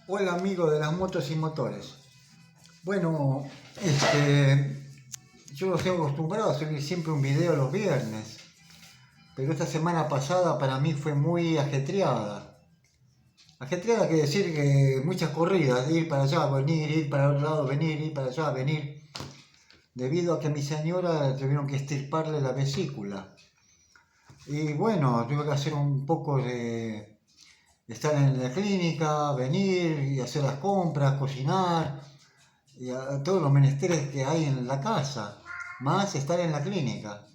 Hola amigo de las motos y motores. Bueno, yo estoy acostumbrado a subir siempre un video los viernes, pero esta semana pasada para mí fue muy ajetreada. Ajetreada quiere decir que muchas corridas, de ir para allá, venir, ir para otro lado, venir, ir para allá, venir, debido a que a mi señora tuvieron que extirparle la vesícula. Y bueno, tuve que hacer un poco de estar en la clínica, venir y hacer las compras, cocinar, y a todos los menesteres que hay en la casa, más estar en la clínica.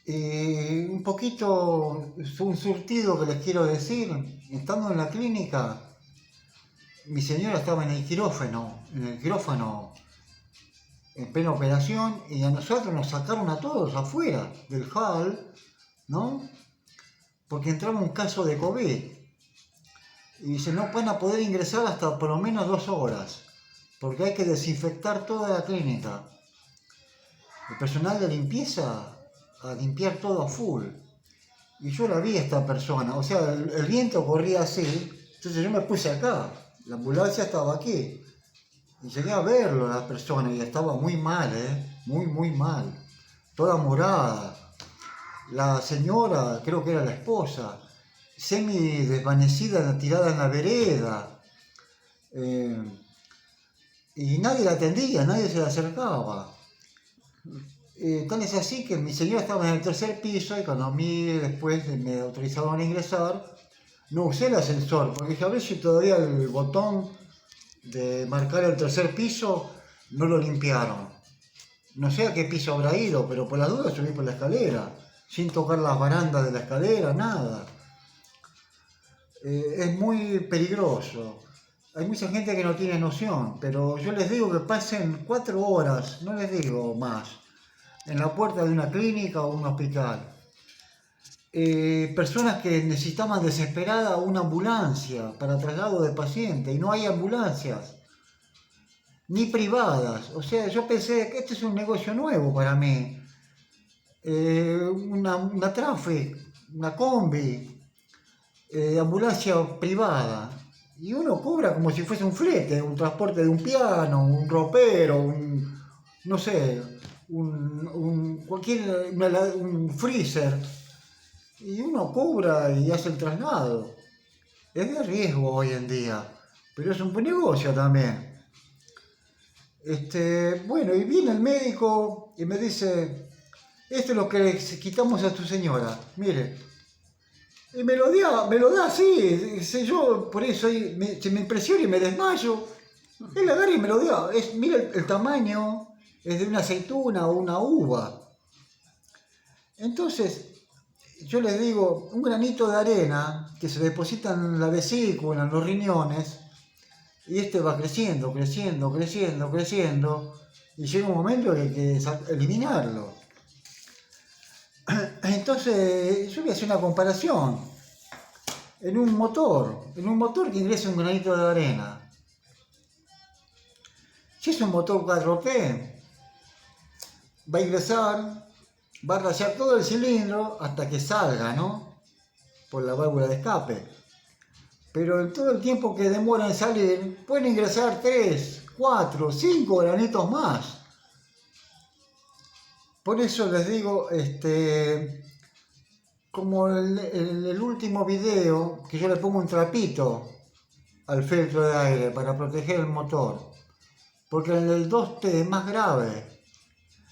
Un poquito, un surtido que les quiero decir, estando en la clínica, mi señora estaba en el quirófano, en plena operación, y a nosotros nos sacaron a todos afuera del hall, ¿no? Porque entraba un caso de COVID. Y dice, no van a poder ingresar hasta por lo menos 2 horas, porque hay que desinfectar toda la clínica. El personal de limpieza a limpiar todo a full. Y yo la vi a esta persona, o sea, el viento corría así, entonces yo me puse acá, la ambulancia estaba aquí. Y llegué a verlo a la persona y estaba muy mal, muy mal. Toda morada. La señora, creo que era la esposa, semi desvanecida, tirada en la vereda. Y nadie la atendía, nadie se le acercaba. Tal es así que mi señora estaba en el tercer piso y cuando a mí después me autorizaron a ingresar, no usé el ascensor, porque dije, a ver si todavía el botón de marcar el tercer piso no lo limpiaron. No sé a qué piso habrá ido, pero por las dudas subí por la escalera, sin tocar las barandas de la escalera, nada. Es muy peligroso. Hay mucha gente que no tiene noción, pero yo les digo que pasen 4 horas, no les digo más, en la puerta de una clínica o un hospital. Personas que necesitaban desesperada una ambulancia para traslado de paciente y no hay ambulancias, ni privadas. O sea, yo pensé que este es un negocio nuevo para mí. Una Traffic, una combi, ambulancia privada. Y uno cobra como si fuese un flete, un transporte de un piano, un ropero, no sé, un freezer. Y uno cobra y hace el traslado. Es de riesgo hoy en día, pero es un buen negocio también. Bueno, y viene el médico y me dice, esto es lo que le quitamos a tu señora, mire. Y me lo da así, yo por eso se me impresiona y me desmayo. Él agarra y me lo dio. Mira el tamaño, es de una aceituna o una uva. Entonces, yo les digo, un granito de arena que se deposita en la vesícula, en los riñones, y este va creciendo, creciendo, creciendo, creciendo, y llega un momento que hay que eliminarlo. Entonces, yo voy a hacer una comparación. En un motor que ingresa un granito de arena. Si es un motor 4P, va a ingresar, va a rayar todo el cilindro hasta que salga, ¿no? Por la válvula de escape. Pero en todo el tiempo que demora en salir, pueden ingresar 3, 4, 5 granitos más. Por eso les digo, como el último video, que yo le pongo un trapito al filtro de aire para proteger el motor. Porque en el 2T es más grave.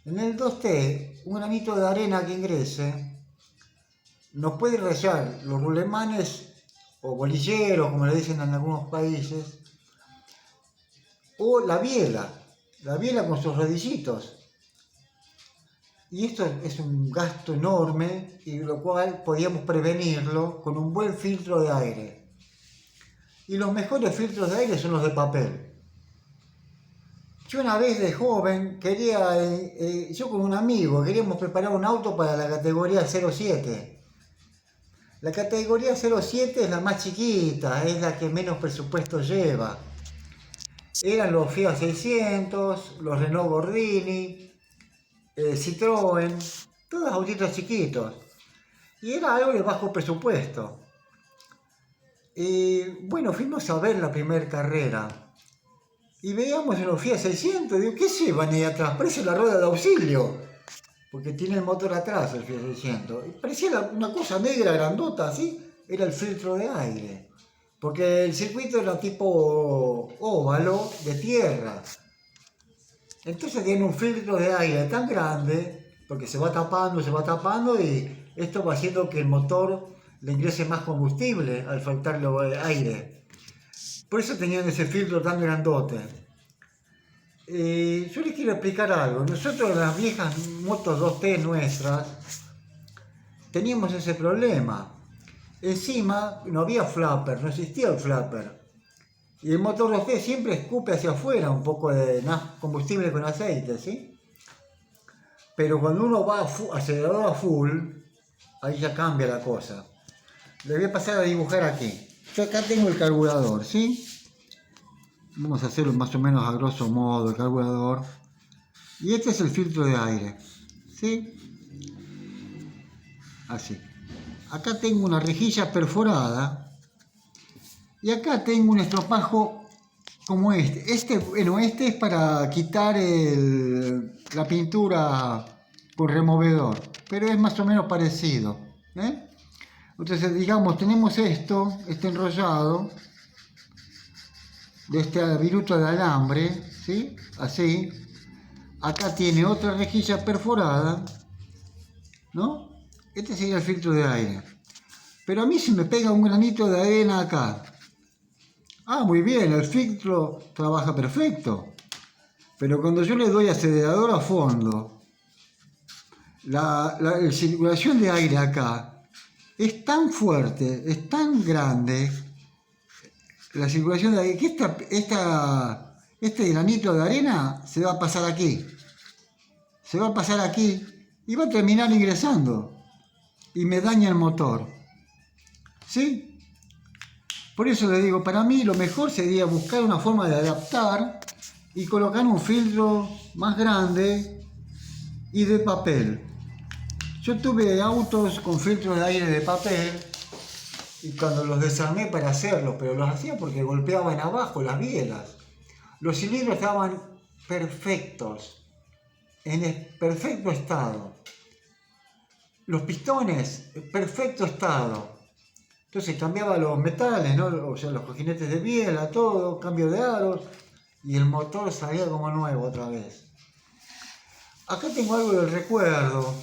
En el 2T, un granito de arena que ingrese nos puede rayar los rulemanes o bolilleros, como le dicen en algunos países, o la biela con sus redillitos. Y esto es un gasto enorme, y lo cual podíamos prevenirlo con un buen filtro de aire. Y los mejores filtros de aire son los de papel. Yo una vez de joven yo con un amigo queríamos preparar un auto para la categoría 07. La categoría 07 es la más chiquita, es la que menos presupuesto lleva. Eran los Fiat 600, los Renault Gordini, Citroën, todos autitos chiquitos. Y era algo de bajo presupuesto. Bueno, fuimos a ver la primera carrera y veíamos en los Fiat 600, digo, ¿qué llevan ahí atrás? Parece la rueda de auxilio, porque tiene el motor atrás el Fiat 600. Y parecía una cosa negra, grandota, así, era el filtro de aire, porque el circuito era tipo óvalo de tierra. Entonces tiene un filtro de aire tan grande, porque se va tapando y esto va haciendo que el motor le ingrese más combustible al faltarle aire. Por eso tenían ese filtro tan grandote. Yo les quiero explicar algo. Nosotros en las viejas motos 2T nuestras teníamos ese problema. Encima no había flapper, no existía el flapper. Y el motor 2T siempre escupe hacia afuera un poco de combustible con aceite, ¿sí? Pero cuando uno va a acelerador a full, ahí ya cambia la cosa. Le voy a pasar a dibujar aquí. Yo acá tengo el carburador, ¿sí? Vamos a hacerlo más o menos a grosso modo, el carburador. Y este es el filtro de aire, ¿sí? Así. Acá tengo una rejilla perforada. Y acá tengo un estropajo como este. Bueno, este es para quitar la pintura con removedor. Pero es más o menos parecido, ¿eh? Entonces, digamos, tenemos este enrollado de este viruto de alambre, ¿sí? Así. Acá tiene otra rejilla perforada, ¿no? Este sería el filtro de aire. Pero a mí se me pega un granito de arena acá. Ah, muy bien, el filtro trabaja perfecto. Pero cuando yo le doy acelerador a fondo, la circulación de aire acá es tan fuerte, es tan grande, la circulación de aire, que este granito de arena se va a pasar aquí. Se va a pasar aquí y va a terminar ingresando. Y me daña el motor. ¿Sí? Por eso le digo, para mí lo mejor sería buscar una forma de adaptar y colocar un filtro más grande y de papel. Yo tuve autos con filtros de aire de papel y cuando los desarmé para hacerlos, pero los hacía porque golpeaban abajo las bielas. Los cilindros estaban perfectos, en perfecto estado. Los pistones, en perfecto estado. Entonces cambiaba los metales, ¿no? O sea, los cojinetes de biela, todo, cambio de aros, y el motor salía como nuevo otra vez. Acá tengo algo del recuerdo.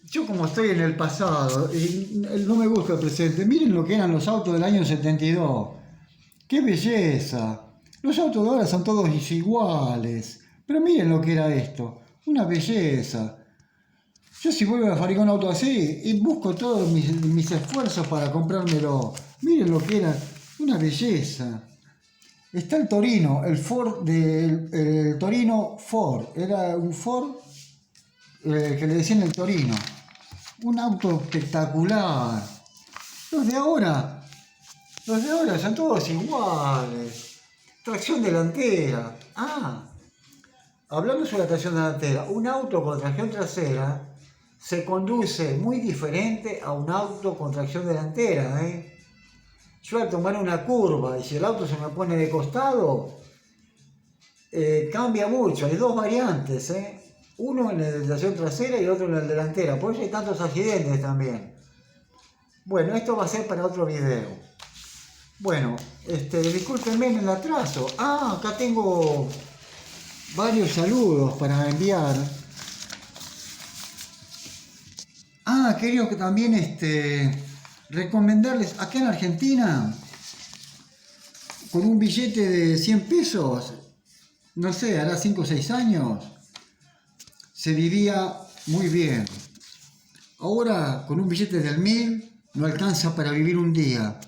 Yo como estoy en el pasado, y no me gusta el presente, miren lo que eran los autos del año 72. ¡Qué belleza! Los autos de ahora son todos iguales, pero miren lo que era esto, una belleza. Yo si vuelvo a fabricar un auto así, y busco todos mis esfuerzos para comprármelo. Miren lo que era, una belleza. Está el Torino, el Ford el Torino Ford. Era un Ford que le decían el Torino. Un auto espectacular. Los de ahora son todos iguales. Tracción delantera. Hablando sobre la tracción delantera, un auto con tracción trasera se conduce muy diferente a un auto con tracción delantera, ¿eh? Yo al tomar una curva y si el auto se me pone de costado, cambia mucho. Hay dos variantes, ¿eh? Uno en la tracción trasera y otro en la delantera. Por eso hay tantos accidentes también. Bueno, esto va a ser para otro video. Bueno, discúlpenme en el atraso. Acá tengo varios saludos para enviar. Quería que también recomendarles, acá en Argentina, con un billete de 100 pesos, no sé, hará 5 o 6 años, se vivía muy bien. Ahora, con un billete del 1000, no alcanza para vivir un día.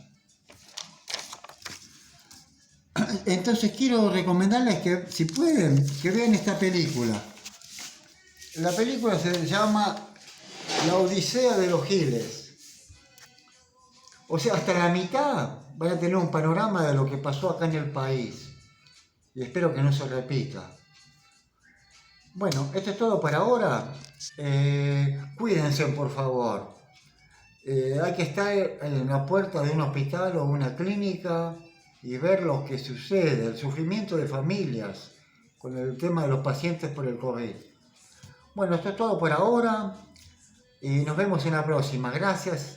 Entonces quiero recomendarles que, si pueden, que vean esta película. La película se llama La Odisea de los Giles. O sea, hasta la mitad van a tener un panorama de lo que pasó acá en el país. Y espero que no se repita. Bueno, esto es todo por ahora. Cuídense, por favor. Hay que estar en la puerta de un hospital o una clínica y ver lo que sucede, el sufrimiento de familias con el tema de los pacientes por el COVID. Bueno, esto es todo por ahora y nos vemos en la próxima. Gracias.